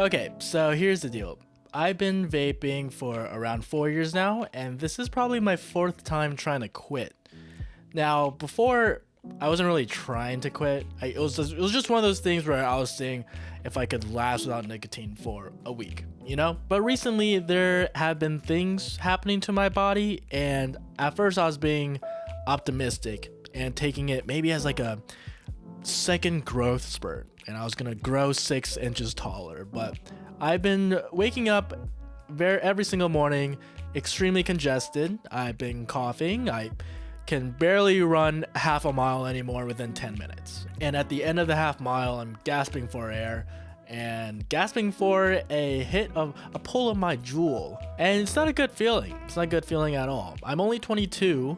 Okay, so here's the deal. I've been vaping for around 4 years now, and this is probably my fourth time trying to quit. Now, before I wasn't really trying to quit. It was just one of those things where I was seeing if I could last without nicotine for a week, you know? But recently there have been things happening to my body, and at first I was being optimistic and taking it maybe as like a second growth spurt, and I was gonna grow 6 inches taller. But I've been waking up every single morning extremely congested. I've been coughing. I can barely run half a mile anymore within 10 minutes. And at the end of the half mile, I'm gasping for air and gasping for a pull of my jewel. And it's not a good feeling. It's not a good feeling at all. I'm only 22,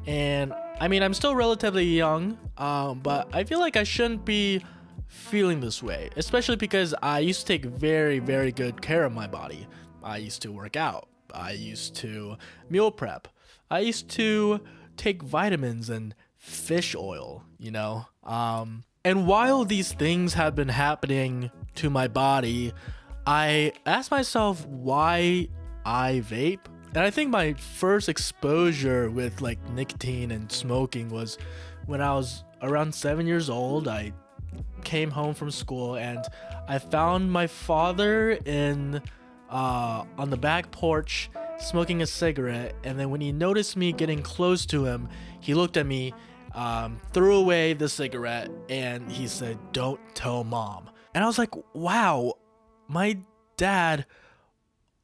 and I mean, I'm still relatively young, but I feel like I shouldn't be feeling this way, especially because I used to take very, very good care of my body. I used to work out. I used to meal prep. I used to take vitamins and fish oil, you know? And while these things have been happening to my body, I asked myself why I vape. And I think my first exposure with like nicotine and smoking was when I was around 7 years old. I came home from school and I found my father on the back porch smoking a cigarette. And then when he noticed me getting close to him, he looked at me, threw away the cigarette, and he said, "Don't tell mom." And I was like, wow, my dad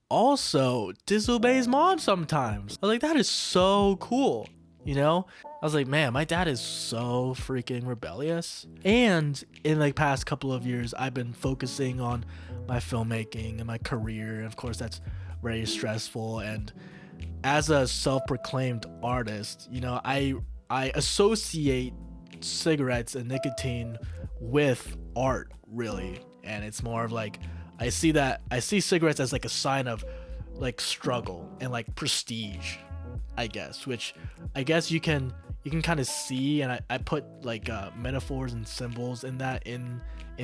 also disobeys mom sometimes. I was like, that is so cool, you know? I was like, man, my dad is so freaking rebellious. And in the past couple of years, I've been focusing on my filmmaking and my career. And of course, that's very stressful. And as a self-proclaimed artist, you know, I associate cigarettes and nicotine with art, really. And it's more of like, I see cigarettes as like a sign of like struggle and like prestige, I guess, which I guess you can kind of see. And I put like metaphors and symbols in that in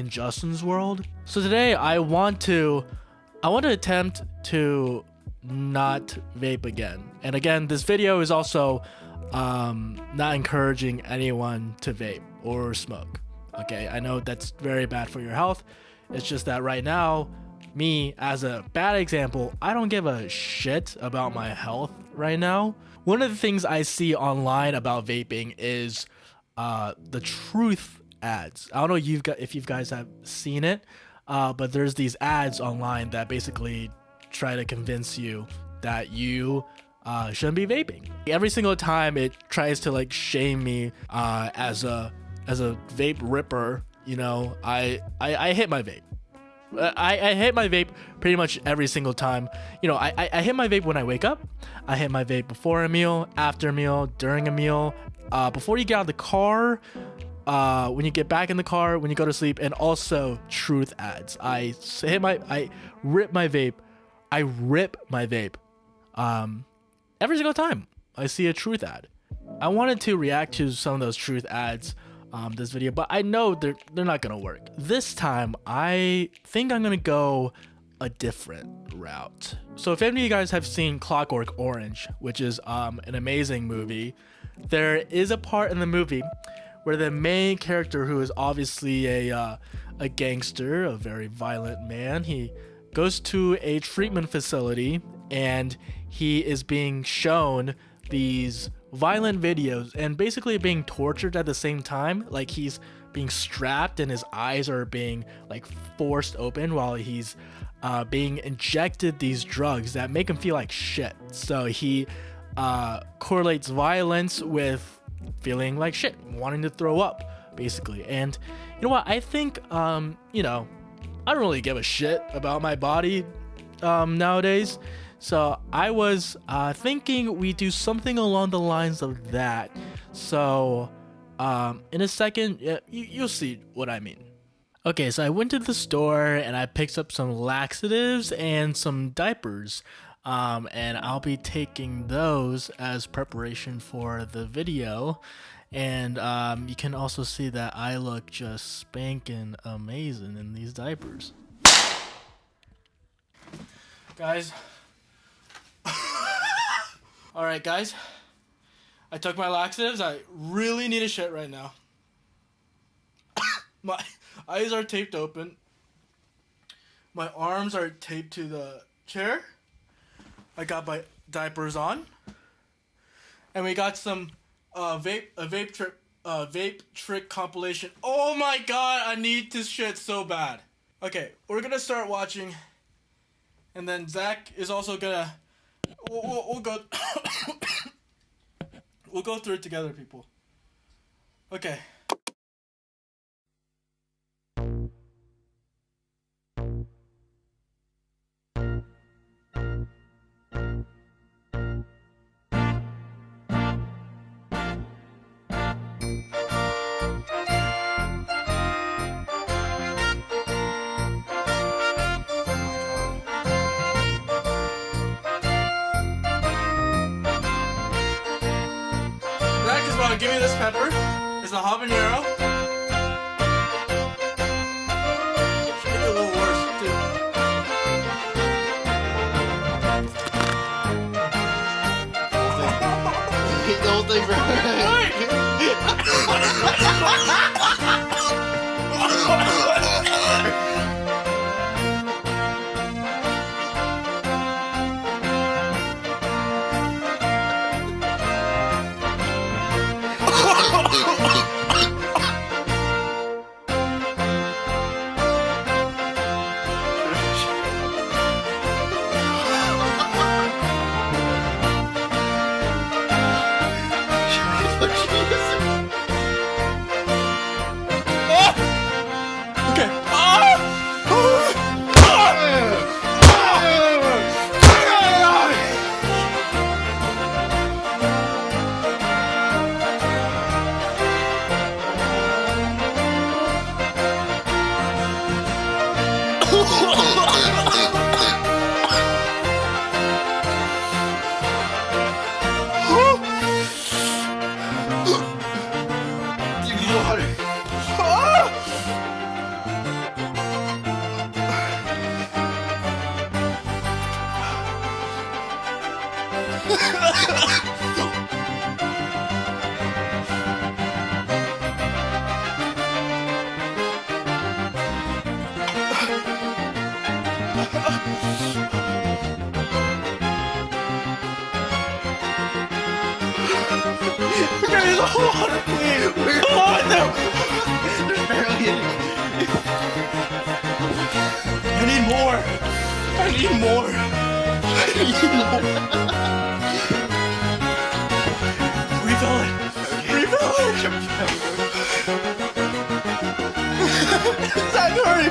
Justin's world. So today I want to attempt to not vape again. And again, this video is also not encouraging anyone to vape or smoke. Okay, I know that's very bad for your health. It's just that right now, me as a bad example, I don't give a shit about my health right now. One of the things I see online about vaping is the truth ads. I don't know if you guys have seen it, but there's these ads online that basically try to convince you that you shouldn't be vaping. Every single time it tries to like shame me as a vape ripper. You know, I hit my vape. I hit my vape pretty much every single time. You know, I hit my vape when I wake up. I hit my vape before a meal, after a meal, during a meal, before you get out of the car, when you get back in the car, when you go to sleep, and also truth ads. I rip my vape. Every single time I see a truth ad. I wanted to react to some of those truth ads this video, but I know they're not gonna work. This time I think I'm gonna go a different route. So if any of you guys have seen Clockwork Orange, which is an amazing movie, there is a part in the movie where the main character, who is obviously a gangster, a very violent man, he goes to a treatment facility and he is being shown these violent videos and basically being tortured at the same time. Like he's being strapped and his eyes are being like forced open while he's being injected these drugs that make him feel like shit. So he correlates violence with feeling like shit, wanting to throw up, basically. And you know what? I think you know, I don't really give a shit about my body nowadays. So I was thinking we do something along the lines of that. So in a second, you'll see what I mean. Okay, so I went to the store and I picked up some laxatives and some diapers. And I'll be taking those as preparation for the video. And you can also see that I look just spanking amazing in these diapers. Guys. Alright, guys. I took my laxatives. I really need a shit right now. My eyes are taped open. My arms are taped to the chair. I got my diapers on. And we got some vape trick compilation. Oh my god, I need this shit so bad. Okay, we're gonna start watching. And then Zach is also gonna we'll go we'll go through it together, people. Okay. Zach is about to give me this pepper. It's a habanero. Should make it a little worse, too. The whole thing for There's a whole lot of clean. Oh no! There's barely any. I need more. I need more. Refill it. Refill it. Zach, hurry.